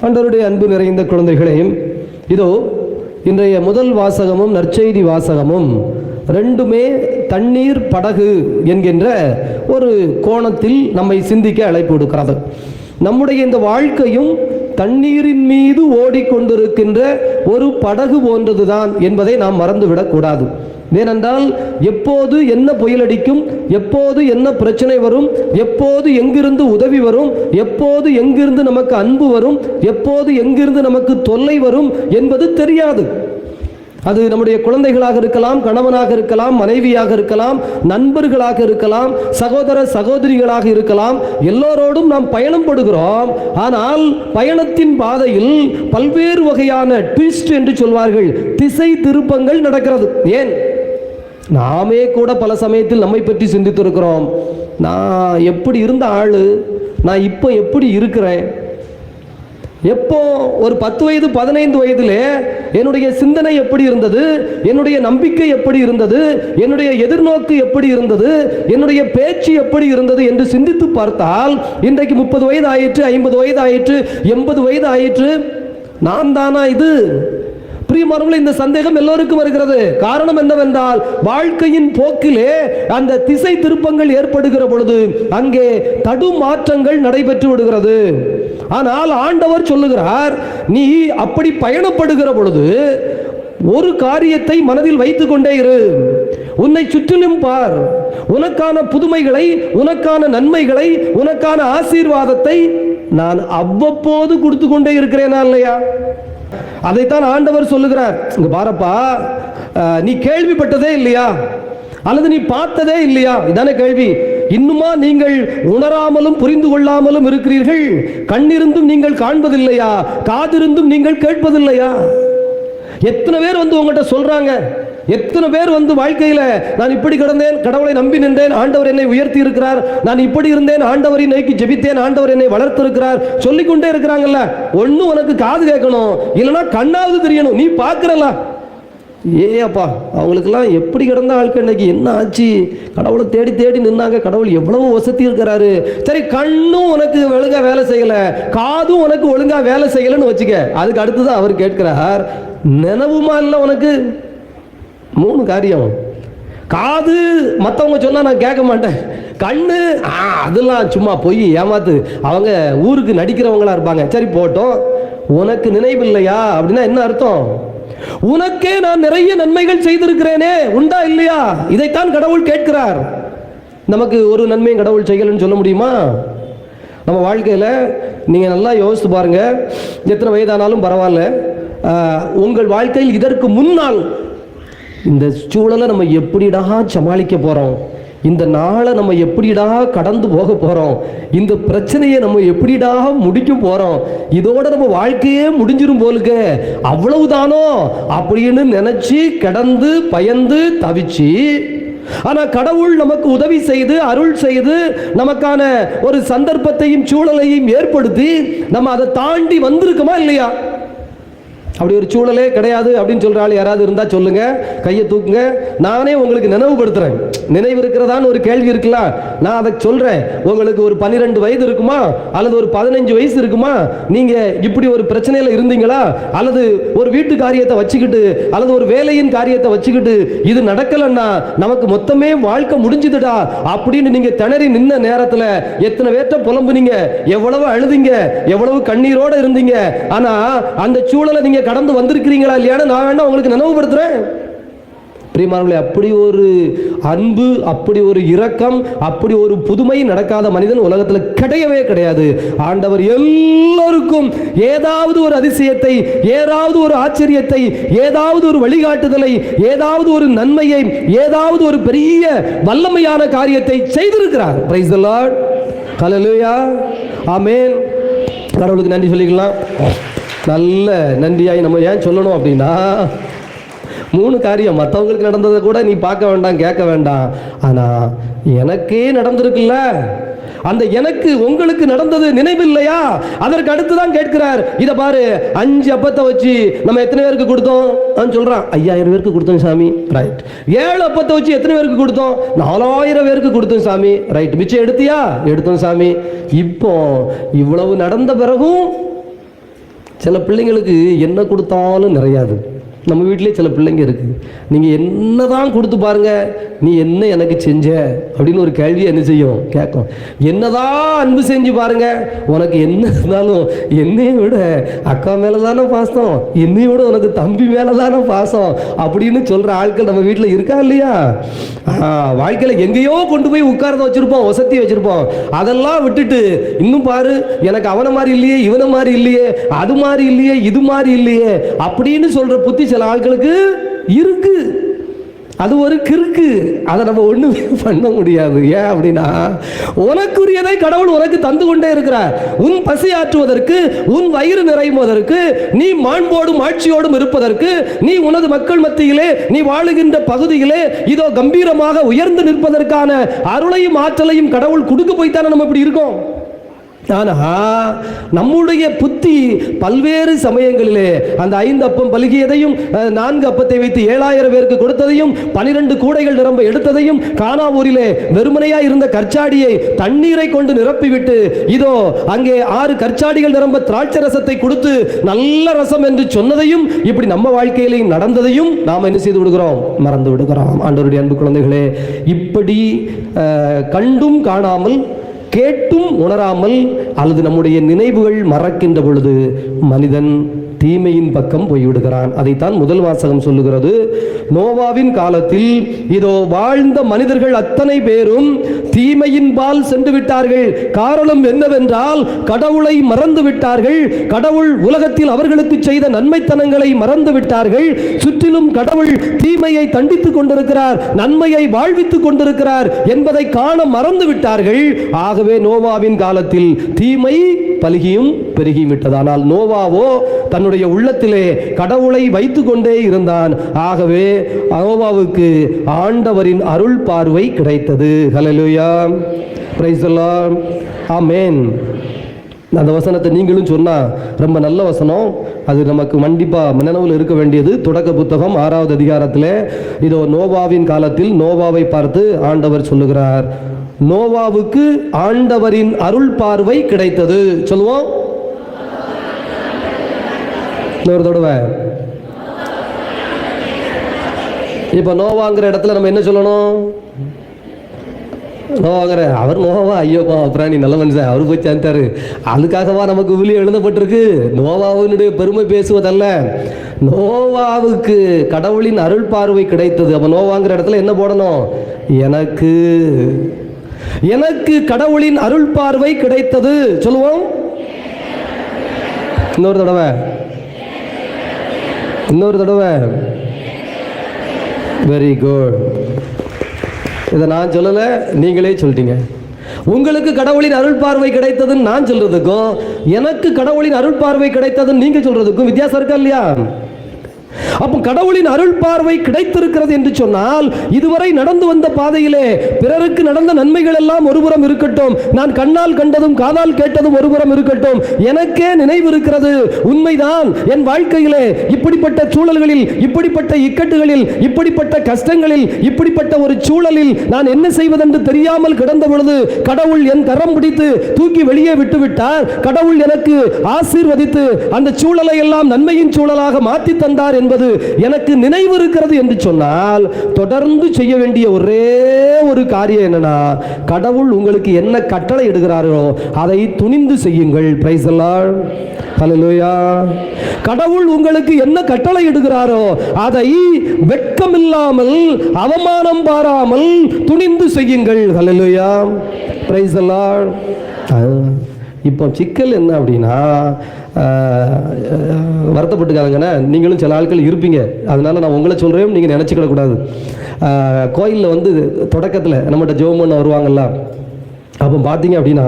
ஆண்டவருடைய அன்பு நிறைந்த குழந்தைகளையும், இதோ இன்றைய முதல் வாசகமும் நற்செய்தி வாசகமும் ரெண்டுமே தண்ணீர் படகு என்கின்ற ஒரு கோணத்தில் நம்மை சிந்திக்க அழைப்பு கொடுக்கிறது. நம்முடைய இந்த வாழ்க்கையும் தண்ணீரின் மீது ஓடிக்கொண்டிருக்கின்ற ஒரு படகு போன்றதுதான் என்பதை நாம் மறந்துவிடக்கூடாது. ஏனென்றால் எப்போது என்ன புயல் அடிக்கும், எப்போது என்ன பிரச்சனை வரும், எப்போது எங்கிருந்து உதவி வரும், எப்போது எங்கிருந்து நமக்கு அன்பு வரும், எப்போது எங்கிருந்து நமக்கு தொல்லை வரும் என்பது தெரியாது. அது நம்முடைய குழந்தைகளாக இருக்கலாம், கணவனாக இருக்கலாம், மனைவியாக இருக்கலாம், நண்பர்களாக இருக்கலாம், சகோதர சகோதரிகளாக இருக்கலாம். எல்லோரோடும் நாம் பயணம் படுகிறோம். ஆனால் பயணத்தின் பாதையில் பல்வேறு வகையான ட்விஸ்ட் என்று சொல்வார்கள், திசை திருப்பங்கள் நடக்கிறது. ஏன்? நாமே கூட பல சமயத்தில் நம்மை பற்றி சிந்தித்திருக்கிறோம். நான் எப்படி இருந்த ஆளு, நான் இப்போ எப்படி இருக்கிறேன், எப்போ ஒரு 10 வயது 15 வயதிலே என்னுடைய சிந்தனை எப்படி இருந்தது, என்னுடைய நம்பிக்கை எப்படி இருந்தது, என்னுடைய எதிர்நோக்கு எப்படி இருந்தது, என்னுடைய பேச்சு எப்படி இருந்தது என்று சிந்தித்து பார்த்தால் இன்றைக்கு 30 வயது ஆயிற்று, 50 வயது ஆயிற்று, 80 வயது ஆயிற்று. நான் தானா இது? பிரியமானவர்களே, இந்த சந்தேகம் எல்லோருக்கும் வருகிறது. காரணம் என்னவென்றால் வாழ்க்கையின் போக்கிலே அந்த திசை திருப்பங்கள் ஏற்படுகிற பொழுது அங்கே தடுமாற்றங்கள் நடைபெற்று விடுகிறது. ஆனால் ஆண்டவர் சொல்லுகிறார், நீ அப்படி பயணப்படுகிற பொழுது ஒரு காரியத்தை மனதில் வைத்துக் கொண்டே இரு. உன்னை சுற்றிலும் பார். உனக்கான புதுமைகளை, உனக்கான நன்மைகளை, உனக்கான ஆசீர்வாதத்தை நான் அவ்வப்போது கொடுத்து கொண்டே இருக்கிறேனா இல்லையா? அதைத்தான் ஆண்டவர் சொல்லுகிறார். இங்க பாரப்பா, நீ கேள்விப்பட்டதே இல்லையா, அல்லது நீ பார்த்ததே இல்லையா? இதான கேள்வி. இன்னுமா நீங்கள் உணராமலும் புரிந்து கொள்ளாமலும் இருக்கிறீர்கள்? கண்ணிருந்தும் நீங்கள் காண்பதில்லையா? காதிருந்தும் நீங்கள் கேட்பதில்லையா? எத்தனை பேர் வந்து உங்கள்கிட்ட சொல்றாங்க, எத்தனை பேர் வந்து வாழ்க்கையில நான் இப்படி கிடந்தேன், கடவுளை நம்பி நின்றேன், ஆண்டவர் என்னை உயர்த்தி இருக்கிறார், நான் இப்படி இருந்தேன், ஆண்டவரை நோக்கி ஜெபித்தேன், ஆண்டவர் என்னை வளர்த்திருக்கிறார் சொல்லிக்கொண்டே இருக்கிறாங்கல்ல. ஒண்ணு உனக்கு காது கேட்கணும், இல்லைன்னா கண்ணாவது தெரியணும். நீ பார்க்கிறல்ல, அப்பா அவங்களுக்கெல்லாம் எப்படி கிடந்த வாழ்க்கை, இன்னைக்கு என்ன ஆச்சு, கடவுளை தேடி தேடி நின்னாங்க, கடவுள் எவ்வளவு வசதி இருக்கிறாரு. சரி, கண்ணும் உனக்கு ஒழுங்கா வேலை செய்யல, காதும் உனக்கு ஒழுங்கா வேலை செய்யலன்னு வச்சுக்க. அதுக்கு அடுத்துதான் அவர் கேட்கிறார், நினைவுமா இல்லை உனக்கு? 3 காரியம். காது மற்றவங்க சொன்னா நான் கேட்க மாட்டேன். கண்ணு அதெல்லாம் சும்மா போய் ஏமாத்து, அவங்க ஊருக்கு நடிக்கிறவங்களா இருப்பாங்க. சரி போட்டோம். உனக்கு நினைவில்லையா அப்படின்னா என்ன அர்த்தம்? உனக்கே நான் நிறைய நன்மைகள் செய்திருக்கிறேனே, உண்டா இல்லையா? இதைத்தான் கடவுள் கேட்கிறார். நமக்கு ஒரு நன்மையும் கடவுள் செய்யலன்னு சொல்ல முடியுமா? நம்ம வாழ்க்கையில் நீங்கள் நல்லா யோசித்து பாருங்க. எத்தனை வயதானாலும் பரவாயில்ல, உங்கள் வாழ்க்கையில் இதற்கு முன்னால் இந்த சூழலை நம்ம எப்படிடா சமாளிக்க போறோம், இந்த நாளை நம்ம எப்படிடா கடந்து போக போறோம், இந்த பிரச்சனையை நம்ம எப்படிடா முடிக்க போறோம், இதோட நம்ம வாழ்க்கையே முடிஞ்சிரும் போலுக்க, அவ்வளவுதானோ அப்படின்னு நினைச்சு கிடந்து பயந்து தவிச்சு, ஆனா கடவுள் நமக்கு உதவி செய்து அருள் செய்து நமக்கான ஒரு சந்தர்ப்பத்தையும் சூழலையும் ஏற்படுத்தி நம்ம அதை தாண்டி வந்திருக்கோமா இல்லையா? அப்படி ஒரு சூழலே கிடையாது அப்படின்னு சொல்ற ஆள் யாராவது இருந்தா சொல்லுங்க, கையை தூக்குங்க. நானே உங்களுக்கு நினைவுபடுத்துறேன். நினைவு இருக்கிறதான்னு ஒரு கேள்வி இருக்கலாம். நான் அதை சொல்றேன். உங்களுக்கு ஒரு 12 வயது இருக்குமா, அல்லது ஒரு 15 வயசு இருக்குமா? நீங்க இப்படி ஒரு பிரச்சனையில இருந்தீங்களா? அல்லது ஒரு வீட்டு காரியத்தை வச்சுக்கிட்டு, அல்லது ஒரு வேலையின் காரியத்தை வச்சுக்கிட்டு இது நடக்கலன்னா நமக்கு மொத்தமே வாழ்க்கை முடிஞ்சுதுடா அப்படின்னு நீங்க திணறி நின்ன நேரத்துல எத்தனை பேர்ட்ட புலம்புனீங்க, எவ்வளவு அழுதிங்க, எவ்வளவு கண்ணீரோட இருந்தீங்க. ஆனா அந்த சூழலை நீங்க கடந்து வந்திருக்கிறீங்களா இல்லையான்னு நான் வேணா உங்களுக்கு நினைவுபடுத்துறேன். பிரியமானவர்களே, அப்படி ஒரு அன்பு, அப்படி ஒரு இரக்கம், அப்படி ஒரு புதுமை நடக்காத மனிதன் உலகத்தில் கிடையவே கிடையாது. ஆண்டவர் எல்லோருக்கும் ஏதாவது ஒரு அதிசயத்தை, ஏதாவது ஒரு ஆச்சரியத்தை, ஏதாவது ஒரு வழிகாட்டுதலை, ஏதாவது ஒரு நன்மையை, ஏதாவது ஒரு பெரிய வல்லமையான காரியத்தை செய்திருக்கிறார். Praise the Lord. Hallelujah. Amen. கடவுளுக்கு நன்றி சொல்லிக்கலாம். நல்ல நன்றியாய் நம்ம ஏன் சொல்லணும் அப்படின்னா, 3 காரியம். மற்றவங்களுக்கு நடந்ததை கூட நீ பார்க்க வேண்டாம், கேட்க வேண்டாம். ஆனா எனக்கே நடந்திருக்குல்ல, அந்த எனக்கு உங்களுக்கு நடந்தது நினைவில்லையா? அதற்கு அடுத்துதான் கேட்கிறார். இதை பாரு, 5 அப்பத்தை வச்சு நம்ம எத்தனை பேருக்கு கொடுத்தோம் சொல்றான். 5000 பேருக்கு கொடுத்தோம் சாமி. ரைட். 7 அப்பத்தை வச்சு எத்தனை பேருக்கு கொடுத்தோம்? 4000 பேருக்கு கொடுத்தோம் சாமி. ரைட். மிச்சம் எடுத்தியா? எடுத்தோம் சாமி. இப்போ இவ்வளவு நடந்த பிறகும் சில பிள்ளைங்களுக்கு என்ன கொடுத்தாலும் நிறையாது. நம்ம வீட்டிலே சில பிள்ளைங்க இருக்குது, நீங்கள் என்ன தான் கொடுத்து பாருங்க, நீ என்ன எனக்கு செஞ்ச அப்படின்னு ஒரு கேள்வி என்ன செய்யும், கேட்கும். என்னதான் அன்பு செஞ்சு பாருங்க, உனக்கு என்ன இருந்தாலும் என்னையை விட அக்கா மேலே தானே பாசம், என்னையை விட உனக்கு தம்பி மேலே தானே பாசம் அப்படின்னு சொல்கிற ஆட்கள் நம்ம வீட்டில் இருக்கா இல்லையா? வாழ்க்கையில் எங்கேயோ கொண்டு போய் உட்கார்ந்து வச்சுருப்போம், வசதி வச்சுருப்போம். அதெல்லாம் விட்டுட்டு இன்னும் பாரு, எனக்கு அவனை மாதிரி இல்லையே, இவனை மாதிரி இல்லையே, அது மாதிரி இல்லையே, இது மாதிரி இல்லையே அப்படின்னு சொல்கிற புத்தி சில ஆட்களுக்கு இருக்கு. அது ஒரு கிறுக்கு, அதை நம்ம ஒண்ணுமே பண்ண முடியாது. ஏன் அப்படின்னா, உனக்குரியதை கடவுள் உனக்கு தந்து கொண்டே இருக்கிறார். உன் பசி ஆற்றுவதற்கு, உன் வயிறு நிறைவதற்கு, நீ மாண்போடும் ஆட்சியோடும் இருப்பதற்கு, நீ உனது மக்கள் மத்தியிலே, நீ வாழுகின்ற பகுதியிலே இதோ கம்பீரமாக உயர்ந்து நிற்பதற்கான அருளையும் ஆற்றலையும் கடவுள் கொடுக்க போய்த்தானே நம்ம இப்படி இருக்கோம். ஆனா நம்முடைய புத்தி பல்வேறு சமயங்களிலே அந்த 5 அப்பம் பலுகியதையும் 4 அப்பத்தை வைத்து 7000 பேருக்கு கொடுத்ததையும் 12 கூடைகள் நிரம்ப எடுத்ததையும் கானாவூரிலே வெறுமனையா இருந்த கற்சாடியை தண்ணீரை கொண்டு நிரப்பிவிட்டு இதோ அங்கே 6 கற்சாடிகள் நிரம்ப திராட்சை ரசத்தை கொடுத்து நல்ல ரசம் என்று சொன்னதையும் இப்படி நம்ம வாழ்க்கையிலையும் நடந்ததையும் நாம் என்ன செய்து விடுகிறோம், மறந்து விடுகிறோம். ஆண்டவருடைய அன்பு குழந்தைகளே, இப்படி கண்டும் காணாமல் கேட்டும் உணராமல் அல்லது நம்முடைய நினைவுகள் மறக்கின்ற பொழுது மனிதன் தீமையின் பக்கம் போய்விடுகிறான். அதைத்தான் முதல் வாசகம் சொல்லுகிறது. நோவாவின் காலத்தில் இதோ வாழ்ந்த மனிதர்கள் அத்தனை பேரும் தீமையின் பால் சென்று விட்டார்கள். காரணம் என்னவென்றால் கடவுளை மறந்து விட்டார்கள். கடவுள் உலகத்தில் அவர்களுக்கு செய்த நன்மைத்தனங்களை மறந்து விட்டார்கள். சுற்றிலும் கடவுள் தீமையை தண்டித்துக் கொண்டிருக்கிறார், நன்மையை வாழ்வித்துக் கொண்டிருக்கிறார் என்பதை காண மறந்து விட்டார்கள். ஆகவே நோவாவின் காலத்தில் தீமை பலுகியும் பெருகியும் விட்டது. ஆனால் நோவாவோ தன்னுடைய உள்ளத்திலே கடவுளை வைத்துக் கொண்டே இருந்தான். ஆகவே நோவாவுக்கு ஆண்டவரின் அருள் பார்வை கிடைத்தது. ஹல்லேலூயா, பிரைஸ் தி லார்ட், ஆமென். அந்த வசனத்தை நீங்களும் சொன்னா ரொம்ப நல்ல வசனம். அது நமக்கு கண்டிப்பா நினைவில் இருக்க வேண்டியது. தொடக்க புத்தகம் 6வது அதிகாரத்திலே இதோ நோவாவின் காலத்தில் நோவாவை பார்த்து ஆண்டவர் சொல்லுகிறார், நோவாவுக்கு ஆண்டவரின் அருள் பார்வை கிடைத்தது. சொல்லுவோம் இன்னொரு தடவை. இப்ப நோவாங்கிற இடத்துல நம்ம என்ன சொல்லணும்? நோவாங்கிற அவர் நோவா, ஐயோப்பா பிராணி நல்ல மனுஷன், அவரு போய் சேர்ந்தாரு, அதுக்காகவா நமக்கு விழியம் எழுதப்பட்டிருக்கு? நோவாவினுடைய பெருமை பேசுவதல்ல, நோவாவுக்கு கடவுளின் அருள் பார்வை கிடைத்தது. அப்ப நோவாங்கிற இடத்துல என்ன போடணும்? எனக்கு எனக்கு கடவுளின் அருள் பார்வை கிடைத்தது. சொல்லுவோம் இன்னொரு தடவை, இன்னொரு தடவை. Very good. இதை நான் சொல்லல, நீங்களே சொல்லிட்டீங்க. உங்களுக்கு கடவுளின் அருள் பார்வை கிடைத்ததுன்னு நான் சொல்றதுக்கும் எனக்கு கடவுளின் அருள் பார்வை கிடைத்ததுன்னு நீங்க சொல்றதுக்கும் வித்தியாசம் இருக்கா இல்லையா? அப்போ கடவுளின் அருள் பார்வை கிடைத்திருக்கிறது என்று சொன்னால் இதுவரை நடந்து வந்த பாதையிலே பிறருக்கு நடந்த நன்மைகள் எல்லாம் ஒருபுறம் இருக்கட்டும், நான் கண்ணால் கண்டதும் காதால் கேட்டதும் ஒருபுறம் இருக்கட்டும், எனக்கே நினைவு இருக்கிறது. உண்மைதான், என் வாழ்க்கையிலே இப்படிப்பட்ட சூழல்களில், இப்படிப்பட்ட இக்கட்டுகளில், இப்படிப்பட்ட கஷ்டங்களில், இப்படிப்பட்ட ஒரு சூழலில் நான் என்ன செய்வதென்று தெரியாமல் கிடந்த பொழுது கடவுள் என் கரம் பிடித்து தூக்கி வெளியே விட்டுவிட்டார். கடவுள் எனக்கு ஆசீர்வதித்து அந்த சூழலை எல்லாம் நன்மையின் சூழலாக மாற்றி தந்தார் என்பது எனக்கு நினைவு இருக்கிறது என்று சொன்னால் தொடர்ந்து செய்ய வேண்டிய ஒரே ஒரு காரியம் என்னன்னா, கடவுள் உங்களுக்கு என்ன கட்டளை இடுகிறாரோ அதை துணிந்து செய்யுங்கள். பிரைஸ் தி லார்ட், ஹல்லேலூயா. கடவுள் உங்களுக்கு என்ன கட்டளை இடுகிறாரோ அதை வெட்கமில்லாமல் அவமானம் பாராமல் துணிந்து செய்யுங்கள். ஹல்லேலூயா, பிரைஸ் தி லார்ட். இப்போ சிக்கல் என்ன அப்படின்னா, வருத்தப்பட்டுக்காங்கன்னா நீங்களும் சில ஆட்கள் இருப்பீங்க, அதனால நான் உங்களை சொல்கிறேன், நீங்கள் நினச்சிக்கிடக்கூடாது. கோயிலில் வந்து தொடக்கத்தில் நம்மகிட்ட ஜெபம் பண்ண வருவாங்கல்ல, அப்போ பார்த்தீங்க அப்படின்னா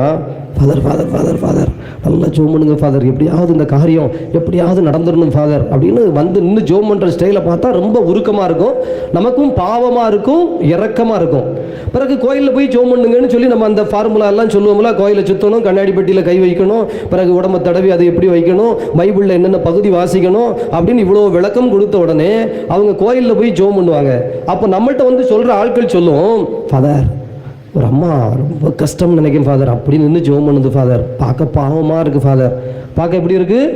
ஃபாதர் ஃபாதர் ஃபாதர் ஃபாதர் நல்லா ஜோம் பண்ணுங்க ஃபாதர், எப்படியாவது இந்த காரியம் எப்படியாவது நடந்துடணும் ஃபாதர் அப்படின்னு வந்து நின்று ஜோம் பண்ணுற ஸ்டைலை பார்த்தா ரொம்ப உருக்கமாக இருக்கும், நமக்கும் பாவமாக இருக்கும், இரக்கமாக இருக்கும். பிறகு கோயிலில் போய் ஜோம் பண்ணுங்கன்னு சொல்லி நம்ம அந்த ஃபார்முலா எல்லாம் சொல்லுவோம்ல, கோயிலை சுற்றணும், கண்ணாடி பெட்டியில் கை வைக்கணும், பிறகு உடம்பை தடவி அதை எப்படி வைக்கணும், பைபிளில் என்னென்ன பகுதி வாசிக்கணும் அப்படின்னு இவ்வளோ விளக்கம் கொடுத்த உடனே அவங்க கோயிலில் போய் ஜோம் பண்ணுவாங்க. அப்போ நம்மள்கிட்ட வந்து சொல்கிற ஆட்கள் சொல்லும், ஃபாதர் ஒரு அம்மா ரொம்ப கஷ்டம்னு நினைக்கிறேன் ஃபாதர், அப்படி நின்று ஜோம் பண்ணுது ஃபாதர், பார்க்க பாவமாக இருக்குது ஃபாதர். பார்க்க எப்படி இருக்குது?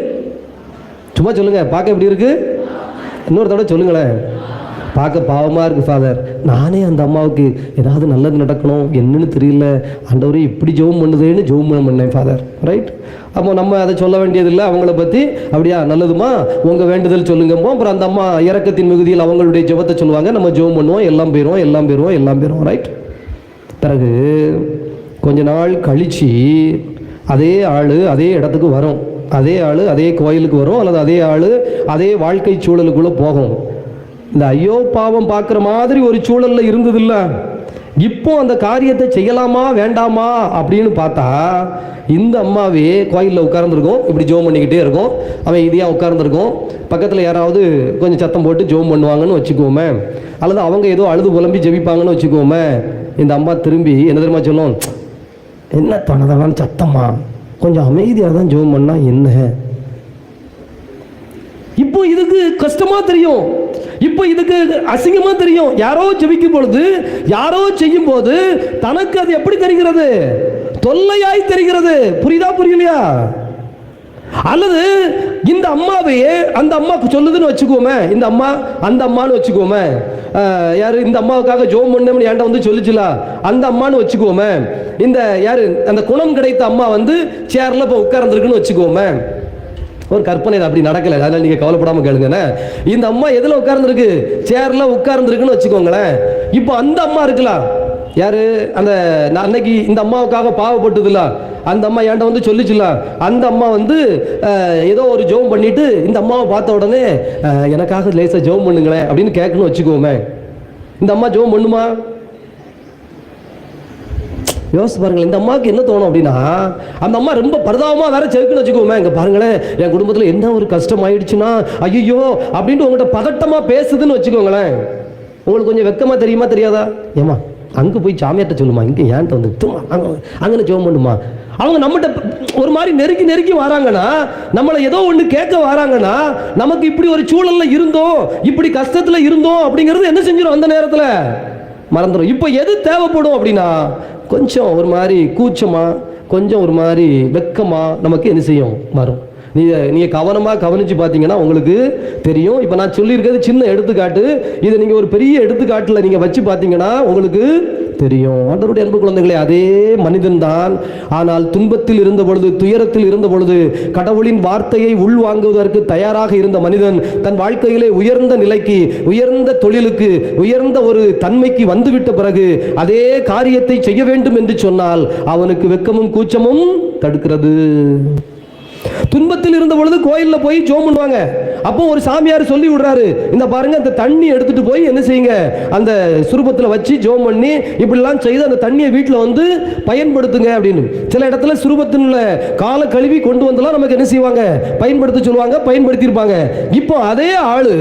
சும்மா சொல்லுங்க, பார்க்க எப்படி இருக்கு? இன்னொரு தடவை சொல்லுங்களேன். பார்க்க பாவமாக இருக்குது ஃபாதர். நானே அந்த அம்மாவுக்கு ஏதாவது நல்லது நடக்கணும் என்னன்னு தெரியல, ஆண்டவரே இப்படி ஜெபம் பண்ணுதேன்னு ஜெபம் பண்ணேன் ஃபாதர். ரைட்? அப்போ நம்ம அதை சொல்ல வேண்டியதில்லை அவங்கள பற்றி. அப்படியா, நல்லதுமா, உங்கள் வேண்டுதல் சொல்லுங்கப்போ. அப்புறம் அந்த அம்மா இறக்கத்தின் மிகுதியில் அவங்களுடைய ஜெபத்தை சொல்லுவாங்க, நம்ம ஜெபம் பண்ணுவோம், எல்லாம் போயிடுவோம். ரைட்? பிறகு கொஞ்ச நாள் கழித்து அதே ஆள் அதே இடத்துக்கு வரும், அதே ஆள் அதே கோயிலுக்கு வரும், அல்லது அதே ஆள் அதே வாழ்க்கை சூழலுக்குள்ளே போகும். இந்த ஐயோ பாவம் பார்க்குற மாதிரி ஒரு சூழலில் இருந்ததில்ல. இப்போ அந்த காரியத்தை செய்யலாமா வேண்டாமா அப்படின்னு பார்த்தா, இந்த அம்மாவே கோயிலில் உட்கார்ந்துருக்கும், இப்படி ஜெபம் பண்ணிக்கிட்டே இருக்கும், அவன் இதையாக உட்கார்ந்துருக்கும். பக்கத்தில் யாராவது கொஞ்சம் சத்தம் போட்டு ஜெபம் பண்ணுவாங்கன்னு வச்சுக்குவோமே, அல்லது அவங்க ஏதோ அழுது புலம்பி ஜெபிப்பாங்கன்னு வச்சுக்குவோமே. இந்த அம்மா திரும்பி என்ன தெரியுமா சொல்லும்? என்ன தனதான் சத்தமா, கொஞ்சம் அமைதியாக தான் ஜெபம் பண்ணா என்ன? இப்போ இதுக்கு கஷ்டமா தெரியும், இப்போ இதுக்கு அசிங்கமா தெரியும். யாரோ ஜெபிக்கும் பொழுது, யாரோ செய்யும் போது தனக்கு அது எப்படி தெரிகிறது? தொல்லையாய் தெரிகிறது. புரியுதா புரியலையா? அல்லது இந்த அம்மாவையே அந்த அம்மா சொல்லுதுன்னு வச்சுக்கோமே, இந்த அம்மா அந்த அம்மான்னு வச்சுக்கோமே, யாரு இந்த அம்மாவுக்காக ஜெபம் பண்ணேன்னு என்கிட்ட வந்து சொல்லிச்சுல, அந்த அம்மான்னு வச்சுக்கோமே. இந்த யாரு அந்த குணம் கிடைத்த அம்மா வந்து சேர்ல இப்போ உட்கார்ந்துருக்குன்னு வச்சுக்கோமே. ஒரு கற்பனை, அப்படி நடக்கல, அதனால நீங்க கவலைப்படாம கேளுங்க. இந்த அம்மா எதுல உட்கார்ந்துருக்கு? சேர்ல உட்கார்ந்துருக்குன்னு வச்சுக்கோங்களேன். இப்போ அந்த அம்மா இருக்கலாம், யாரு அந்த அன்னைக்கு இந்த அம்மாவுக்காக பாவப்பட்டதுல அந்த அம்மா என்கிட்ட வந்து சொல்லிச்சுல, அந்த அம்மா வந்து ஏதோ ஒரு ஜெபம் பண்ணிட்டு இந்த அம்மாவை பார்த்த உடனே எனக்காக லேசா ஜெபம் பண்ணுங்களேன் அப்படின்னு கேட்கணும்னு வச்சுக்கோமே. இந்த அம்மா ஜெபம் பண்ணுமா? யோசிச்சு பாருங்களேன். இந்த அம்மாவுக்கு என்ன தோணும் அப்படின்னா, அந்த அம்மா ரொம்ப பரிதாபமாக வேற செருக்குன்னு வச்சுக்கோமே. இங்கே பாருங்களேன், என் குடும்பத்தில் என்ன ஒரு கஷ்டம் ஆயிடுச்சுன்னா ஐயோ அப்படின்ட்டு உங்கள்கிட்ட பதட்டமாக பேசுதுன்னு வச்சுக்கோங்களேன். உங்களுக்கு கொஞ்சம் வெக்கமாக தெரியுமா தெரியாதா? ஏமா அங்கே போய் சாமியார்ட்ட சொல்லுமா, இங்கே ஏன்ட்ட வந்து அங்கே ஜெபம் பண்ணுமா. அவங்க நம்மகிட்ட ஒரு மாதிரி நெருக்கி வராங்கன்னா, நம்மளை ஏதோ ஒன்று கேட்க வராங்கன்னா, நமக்கு இப்படி ஒரு சூழல்ல இருந்தோம், இப்படி கஷ்டத்துல இருந்தோம் அப்படிங்கிறது என்ன செஞ்சிடும்? அந்த நேரத்தில் மறந்துடும். இப்போ எது தேவைப்படும் அப்படின்னா, கொஞ்சம் ஒரு மாதிரி கூச்சமா, கொஞ்சம் ஒரு மாதிரி வெக்கமா நமக்கு என்ன செய்யும்? வரும். நீங்க கவனமாக கவனிச்சு பார்த்தீங்கன்னா உங்களுக்கு தெரியும். இப்போ நான் சொல்லியிருக்கிறது சின்ன எடுத்துக்காட்டு, இதை நீங்கள் ஒரு பெரிய எடுத்துக்காட்டில் நீங்கள் வச்சு பார்த்தீங்கன்னா உங்களுக்கு தெரியும். ஆண்டவருடைய அன்பு குழந்தைகளே, அதே மனிதன் தான். ஆனால் துன்பத்தில் இருந்த பொழுது, துயரத்தில் இருந்த பொழுது, கடவுளின் வார்த்தையை உள்வாங்குவதற்கு தயாராக இருந்த மனிதன் தன் வாழ்க்கையிலே உயர்ந்த நிலைக்கு, உயர்ந்த தொழிலுக்கு, உயர்ந்த ஒரு தன்மைக்கு வந்துவிட்ட பிறகு அதே காரியத்தை செய்ய வேண்டும் என்று சொன்னால் அவனுக்கு வெட்கமும் கூச்சமும் தடுக்கிறது. துன்பத்தில் இருந்த பொழுது கோயில்ல போய் ஜெபம் பண்ணுவாங்க. அப்போ ஒரு சாமியார் சொல்லி விடுறாரு, இந்த பாருங்க அந்த தண்ணி எடுத்துட்டு போய் என்ன செய்யுங்க, அந்த சுரூபத்தில் வச்சு ஜெபம் பண்ணி இப்படிலாம் செய்து அந்த தண்ணியை வீட்டில் வந்து பயன்படுத்துங்க அப்படின்னு. சில இடத்துல சுரூபத்தில் காலை கழுவி கொண்டு வந்தெல்லாம் நமக்கு என்ன செய்வாங்க, பயன்படுத்த சொல்லுவாங்க, பயன்படுத்தியிருப்பாங்க. இப்போ அதே ஆளு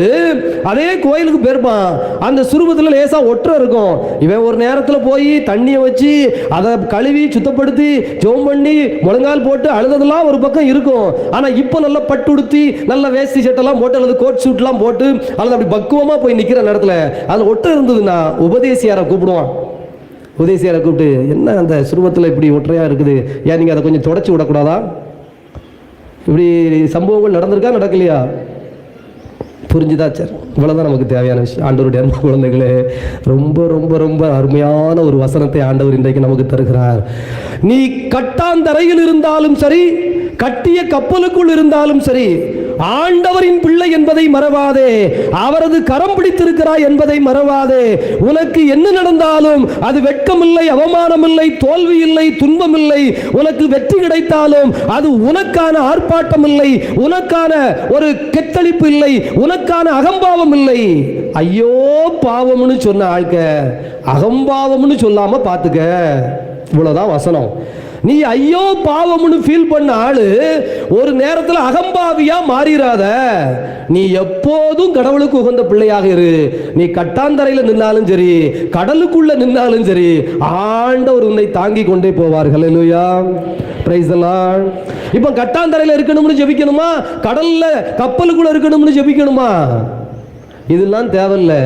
அதே கோயிலுக்கு போயிருப்பான், அந்த சுரூபத்தில் லேசா ஒற்றை இருக்கும். இவன் ஒரு நேரத்தில் போய் தண்ணியை வச்சு அதை கழுவி சுத்தப்படுத்தி ஜெபம் பண்ணி முழங்கால் போட்டு அழுததெல்லாம் ஒரு பக்கம் இருக்கும். ஆனா இப்ப நல்ல பட்டுடுத்தி நல்ல வேஷ்டி சட்டெல்லாம் போட்டு அல்லது கோட் சூட்லாம் போட்டு அல்லது அப்படி பக்குவமா போய் நிக்கிற நேரத்துல அது ஒட்ட இருந்ததுன்னா உபதேசியாரை கூப்பிடுவான். உபதேசியாரை கூப்பிட்டு, என்ன அந்த சுரூபத்தில் இப்படி ஒற்றையா இருக்குது, ஏன் நீங்க அதை கொஞ்சம் தொடச்சி விடக்கூடாதா? இப்படி சம்பவங்கள் நடந்திருக்கா நடக்கலையா? புரிஞ்சுதா சார்? இவ்வளவுதான் நமக்கு தேவையான விஷயம். ஆண்டவருடைய அன்பு குழந்தைகளே, ரொம்ப ரொம்ப ரொம்ப அருமையான ஒரு வசனத்தை ஆண்டவர் இன்றைக்கு நமக்கு தருகிறார். நீ கட்டாந்தரையில் இருந்தாலும் சரி, கட்டிய கப்பலுக்குள் இருந்தாலும் சரி, ஆண்டவரின் பிள்ளை என்பதை மறவாதே, அவரது கரம் பிடித்திருக்கிறாய் என்பதை மறவாதே. உனக்கு என்ன நடந்தாலும் அது வெட்கமில்லை, அவமானமில்லை, தோல்வி இல்லை, துன்பம் இல்லை. உனக்கு வெற்றி கிடைத்தாலும் அது உனக்கான ஆர்ப்பாட்டம் இல்லை, உனக்கான ஒரு கெத்தளிப்பு இல்லை, உனக்கான அகம்பாவம் இல்லை. ஐயோ பாவம்னு சொன்ன ஆள்க அகம்பாவம்னு சொல்லாம பாத்துக்க. இவ்வளவுதான் வசனம். நீ ஐயோ பாவம்னு ஃபீல் பண்ண ஆளு ஒரு நேரத்தில் அகம்பாவியா மாறிராத. நீ எப்போதும் கடவுளுக்கு உகந்த பிள்ளையாக இரு. நீ கட்டாந்தரையில் நின்னாலும் சரி, கடலுக்குள்ள நின்னாலும் சரி, ஆண்டவர் உன்னை தாங்கி கொண்டே போவார். ஹல்லேலூயா, பிரைஸ் தி லார்ட். இப்போ கட்டாந்தரையில் இருக்கணும்னு ஜெபிக்கணுமா, கடல்ல கப்பலுக்குள்ள இருக்கணும்னு ஜெபிக்கணுமா? இதெல்லாம் தேவையில்லை.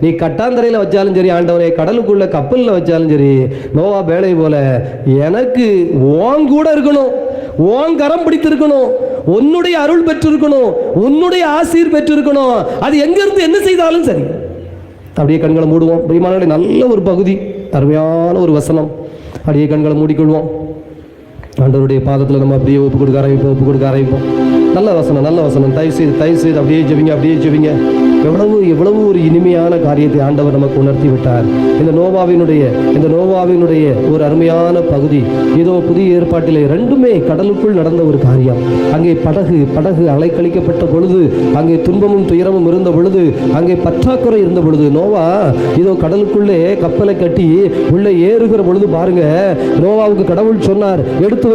நீ கட்டாந்தரையில் வச்சாலும் சரி ஆண்டவரே, கடலுக்குள்ள கப்பலில் வச்சாலும் சரி, நோவா வேலை போல எனக்கு ஓன் கூட இருக்கணும், ஓன் கரம் பிடித்திருக்கணும், உன்னுடைய அருள் பெற்றிருக்கணும், உன்னுடைய ஆசீர் பெற்றிருக்கணும். அது எங்கிருந்து என்ன செய்தாலும் சரி. அப்படியே கண்களை மூடுவோம். பிரியமானவர்களே, நல்ல ஒரு பகுதி, அருமையான ஒரு வசனம். அப்படியே கண்களை மூடிக்கொள்வோம். ஆண்டவருடைய பாதத்தில் நம்ம அப்படியே ஒப்பு கொடுக்க ஆரம்பிப்போம். நல்ல வசனம். தயவு செய்து அப்படியே ஜெபிங்க. எவ்வளவு ஒரு இனிமையான காரியத்தை ஆண்டவர் நமக்கு உணர்த்தி விட்டார். இந்த நோவாவினுடைய ஒரு அருமையான பகுதி. இதோ புதிய ஏற்பாட்டிலே ரெண்டுமே கடலுக்குள் நடந்த ஒரு காரியம். அங்கே படகு அலைக்கழிக்கப்பட்ட பொழுது, அங்கே துன்பமும் துயரமும் இருந்த பொழுது, அங்கே பற்றாக்குறை இருந்த பொழுது, நோவா இதோ கடலுக்குள்ளே கப்பலை கட்டி உள்ளே ஏறுகிற பொழுது பாருங்க, நோவாவுக்கு கடவுள் சொன்னார், எடுத்து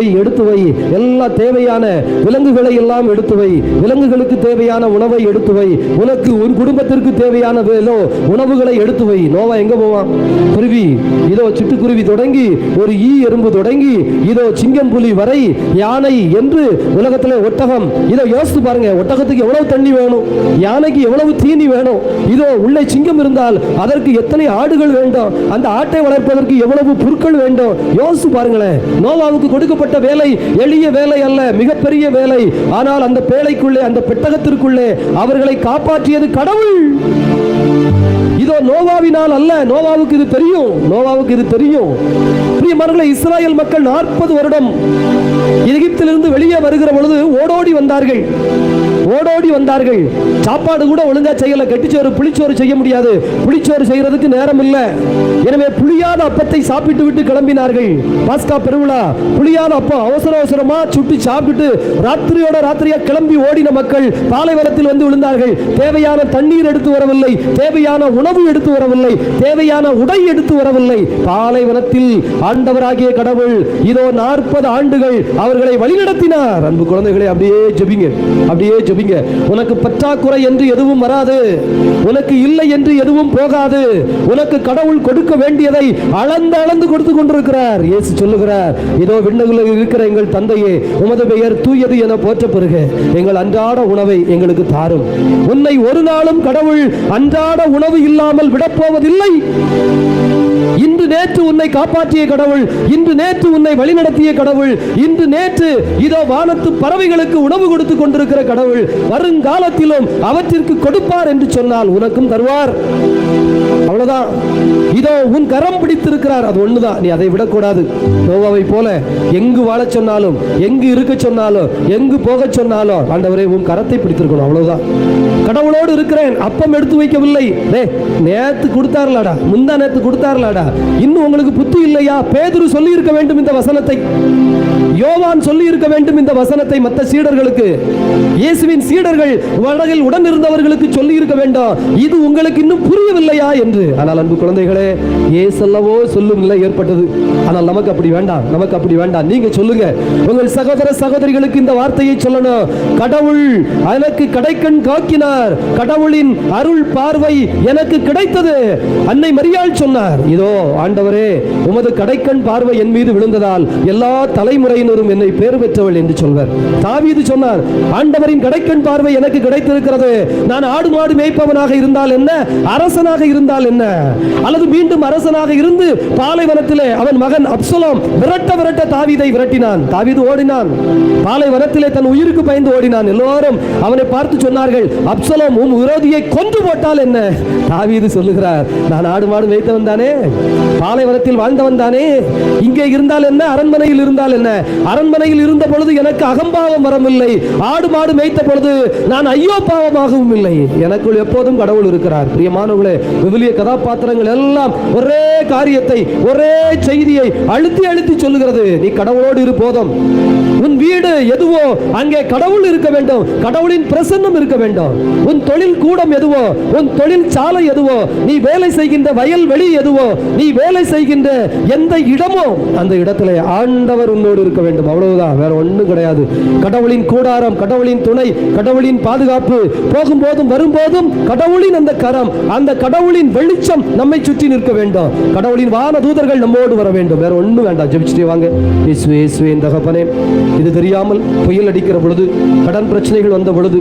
வை, எல்லா தேவையான விலங்குகளை எல்லாம் எடுத்து வை, விலங்குகளுக்கு தேவையான உணவை எடுத்து வை, உனக்கு உன் குடும்பத்திற்கு தேவையான உணவுகளை எடுத்து வை. நோவா எங்க போவான்? குருவி, இதோ சிட்டுக்குருவி தொடங்கி ஒரு ஈ எறும்பு தொடங்கி இதோ சிங்கம் புலி வரை, யானை என்று உலகத்தில் ஒட்டகம். இதோ யோசித்து பாருங்க, ஒட்டகத்துக்கு எவ்வளவு தண்ணி வேணும், யானைக்கு எவ்வளவு தீனி வேணும், இதோ உள்ளே சிங்கம் இருந்தால் அதற்கு எத்தனை ஆடுகள் வேண்டும், அந்த ஆட்டை வளர்ப்பதற்கு எவ்வளவு புற்கள் வேண்டும். யோசித்து பாருங்களேன். நோவாவுக்கு கொடுக்கப்பட்ட வேலை எளிய வேலை அல்ல, மிகப்பெரிய வேலை. ஆனால் அந்த பேழைக்குள்ளே, அந்த பெட்டகத்திற்குள்ளே அவர்களை காப்பாற்றியது கடவுள். இதோ நோவாவினால் அல்ல, நோவாவுக்கு இது தெரியும். பிரியமானவர்களே, இஸ்ராயேல் மக்கள் 40 வருடம் எகிப்திலிருந்து வெளியே வருகிற பொழுது ஓடோடி வந்தார்கள். சாப்பாடு கூட ஒழுங்கா செய்யல. கெட்டிச்சோறு, புளிச்சோறு செய்ய முடியாது. புளிச்சோறு செய்யறதுக்கு நேரம் இல்லை. எனவே புளியாத அப்பத்தை சாப்பிட்டு விட்டு கிளம்பினார்கள். பாஸ்கா பெருவிழா, புளியாத அப்பம் அவசரமா சுட்டு சாப்பிட்டு ராத்திரியா கிளம்பி ஓடின மக்கள் பாலைவனத்தில் வந்து விழுந்தார்கள். தேவையான தண்ணீர் எடுத்து வரவில்லை, தேவையான உணவு எடுத்து வரவில்லை, தேவையான உடை எடுத்து வரவில்லை. பாலைவனத்தில் ஆண்டவராகிய கடவுள் இதோ 40 ஆண்டுகள் அவர்களை வழிநடத்தினார். அன்பு குழந்தைகளை, அப்படியே ஜெபிங்க. உனக்கு பற்றாக்குறை என்று எதுவும் வராது, உனக்கு இல்லை என்று எதுவும் போகாது. உனக்கு கடவுள் கொடுக்க வேண்டியதை அளந்து கொடுத்து கொண்டிருக்கிறார். இயேசு சொல்லுகிறார், இதோ விண்ணுலகில் இருக்கிற எங்கள் தந்தையே, உமது பெயர் தூயது என போற்ற பெறுக, எங்கள் அன்றாட உணவை எங்களுக்கு தாரும். உன்னை ஒரு நாளும் கடவுள் அன்றாட உணவு இல்லாமல் விடப்போவதில்லை. இன்று நேற்று உன்னை காப்பாற்றிய கடவுள், இன்று நேற்று உன்னை வழிநடத்திய கடவுள், இன்று நேற்று இதோ வானத்து பறவைகளுக்கு உணவு கொடுத்து கொண்டிருக்கிற கடவுள் வருங்காலத்திலும் அவற்றிற்கு கொடுப்பார் என்று சொன்னால் உனக்கும் தருவார். அவ்வளவுதான். இதோ உன் கரம் பிடித்திருக்கிறார், அது ஒண்ணுதான். நீ அதை விடக்கூடாது. நோவாவை போல எங்கு வாழ சொன்னாலும், எங்கு இருக்க சொன்னாலும், எங்கு போக சொன்னாலும் ஆண்டவரே உன் கரத்தை பிடித்திருக்கணும். அவ்வளவுதான். கடவுளோடு இருக்கிறேன், அப்பம் எடுத்து வைக்கவில்லை. நேத்து கொடுத்தார்களாடா, முந்தா நேத்து கொடுத்தார்களாடா, இன்னும் உங்களுக்கு புத்தி இல்லையா? பேதுரு சொல்லி இருக்க வேண்டும் இந்த வசனத்தை, யோவான் சொல்லி இருக்க வேண்டும் இந்த வசனத்தை மற்ற சீடர்களுக்கு, இயேசுவின் சீடர்கள் வடகில் உடன் இருந்தவர்களுக்கு சொல்லி இருக்க வேண்டும். இது உங்களுக்கு இன்னும் புரியவில்லையா என்று. ஆனால் அன்பு குழந்தைகளே, இயேசல்லவோ சொல்லும் நிலை ஏற்பட்டது. ஆனால் நமக்கு அப்படி வேண்டாம். நீங்க சொல்லுங்க, உங்கள் சகோதர சகோதரிகளுக்கு இந்த வார்த்தையை சொல்லணும். கடவுள் எனக்கு கடைக்கண் காக்கினார், கடவுளின் அருள் பார்வை எனக்கு கிடைத்தது. அன்னை மரியாள் சொன்னார், இதோ ஆண்டவரே உமது கடைக்கண் பார்வை என் மீது விழுந்ததால் எல்லா தலைமுறையினரும் என்னை பேர் பெற்றவள் என்று சொல்வர். தாவீது சொன்னார், ஆண்டவரின் கடைக்கண் பார்வை எனக்கு கிடைத்திருக்கிறது. நான் ஆடு மாடு மேய்ப்பவனாக இருந்தால் என்ன, அரசனாக இருந்தால் என்ன, அல்லது மீண்டும் அரசனாக இருந்து பாலைவனத்திலே அவன் மகன் அப்சலோம் விரட்ட தாவீதை விரட்டினான். தாவீது ஓடினான், பாலைவனத்திலே தன் உயிருக்கு பயந்து ஓடினான். எல்லோரும் அவனை பார்த்து சொன்னார்கள், அப்சலோம் உன் விரோதியை கொன்று போட்டால் என்ன? தாவீது சொல்லுகிறார், நான் ஆடு மாடு மேய்த்தவன் தானே, பாலைவனத்தில் வாழ்ந்தவன் தானே, இங்கே இருந்தால் என்ன, அரண்மனையில் இருந்தால் என்ன? அரண்மனையில் இருந்த பொழுது எனக்கு அகம்பாவம் வரவில்லை, ஆடு மாடு மேய்த்த பொழுது நான் ஐயோ பாவமாகவும் இல்லை. எனக்குள் எப்போதும் கடவுள் இருக்கிறார். பிரியமானவர்களே, விவிலிய கதாபாத்திரங்கள் எல்லாம் ஒரே காரியத்தை, ஒரே செய்தியை அழுத்தி சொல்லுகிறது. நீ கடவுளோடு இரு போதும். உன் வீடு எதுவோ அங்கே கடவுள் இருக்க வேண்டும், கடவுளின் பிரசன்னம் இருக்க வேண்டும். உன் தொழில் கூடம் எதுவோ, உன் தொழில் சாலை எதுவோ, நீ வேலை செய்கின்ற வயல் வெளி எதுவோ, நீ வேலை செய்கின்ற எந்த இடமோ அந்த இடத்துல ஆண்டவர் உன்னோடு இருக்க வேண்டும். அவ்வளவுதான், வேற ஒண்ணும் கிடையாது. கடவுளின் கூடாரம், கடவுளின் துணை, கடவுளின் பாதுகாப்பு, போகும்போதும் வரும்போதும் கடவுளின் அந்த கரம், அந்த கடவுளின் வெளிச்சம் நம்மை சுற்றி நிற்க வேண்டும். கடவுளின் வான தூதர்கள் நம்மோடு வர வேண்டும். வேற ஒண்ணும் வேண்டாம். ஜெபிச்சுட்டே வாங்க. இயேசுவே தகப்பனே, இது தெரியாமல் புயல் அடிக்கிற பொழுது, கடன் பிரச்சனைகள் வந்த பொழுது,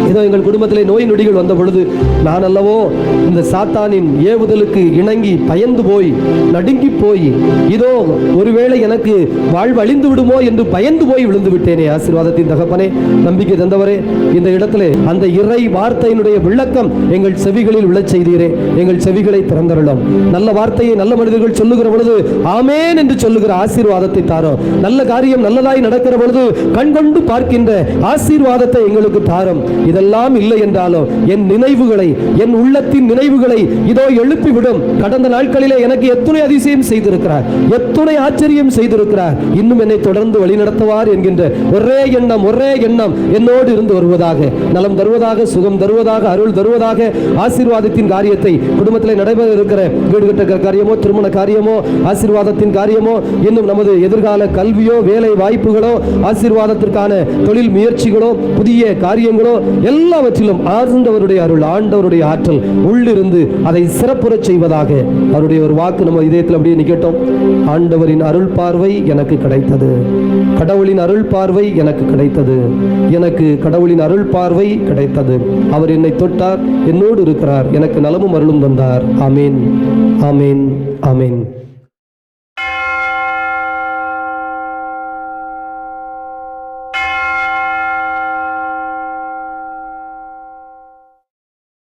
ஏதோ எங்கள் குடும்பத்திலே நோய் நொடிகள் வந்த பொழுது, நான் அல்லவோ இந்த சாத்தானின் ஏவுதலுக்கு இணங்கி பயந்து போய் நடுங்கி போய் இதோ ஒருவேளை எனக்கு வாழ்வு அழிந்து விடுமோ என்று பயந்து போய் விழுந்து விட்டேனே. ஆசீர்வாதத்தின் தகப்பனே, நம்பிக்கை தந்தவரே, இந்த இடத்திலே அந்த இறை வார்த்தையினுடைய விளக்கம் எங்கள் செவிகளில் விழச் செய்தீரே. எங்கள் செவிகளை திறந்தருளும். நல்ல வார்த்தையை நல்ல மனிதர்கள் சொல்லுகிற பொழுது ஆமேன் என்று சொல்லுகிற ஆசீர்வாதத்தை தாரும். நல்ல காரியம் நல்லதாய் நடக்கிற பொழுது கண்கொண்டு பார்க்கின்ற ஆசீர்வாதத்தை எங்களுக்கு தாரும். இதெல்லாம் இல்லை என்றாலும் என் நினைவுகளை, என் உள்ளத்தின் நினைவுகளை இதோ எழுப்பிவிடும். கடந்த நாட்களிலே எனக்கு எத்தனை அதிசயம் செய்திருக்கிறார், எத்தனை ஆச்சரியம் செய்திருக்கிறார், இன்னும் என்னை தொடர்ந்து வழிநடத்துவார் என்கின்ற ஒரே எண்ணம் என்னோடு இருந்து வருவதாக, நலம் தருவதாக, சுகம் தருவதாக, அருள் தருவதாக, ஆசீர்வாதத்தின் காரியத்தை குடும்பத்தில் நடைபெற இருக்கிற வீடு கட்ட காரியமோ, திருமண காரியமோ, ஆசீர்வாதத்தின் காரியமோ, இன்னும் நமது எதிர்கால கல்வியோ, வேலை வாய்ப்புகளோ, ஆசீர்வாதத்திற்கான தொழில் முயற்சிகளோ, புதிய காரியங்களோ, எல்லாவற்றிலும் ஆண்டவருடைய அருள், ஆண்டவருடைய ஆற்றல் உள்ளிருந்து அதை சிறப்புறச் செய்வதாக அவருடைய ஒரு வாக்கு நம்ம இதயத்தில் அப்படியே நிக்கட்டும். ஆண்டவரின் அருள் பார்வை எனக்கு கிடைத்தது, கடவுளின் அருள் பார்வை எனக்கு கிடைத்தது, எனக்கு கடவுளின் அருள் பார்வை கிடைத்தது. அவர் என்னை தொட்டார், என்னோடு இருக்கிறார், எனக்கு நலமும் அருளும் தந்தார். ஆமேன், ஆமேன், ஆமேன்.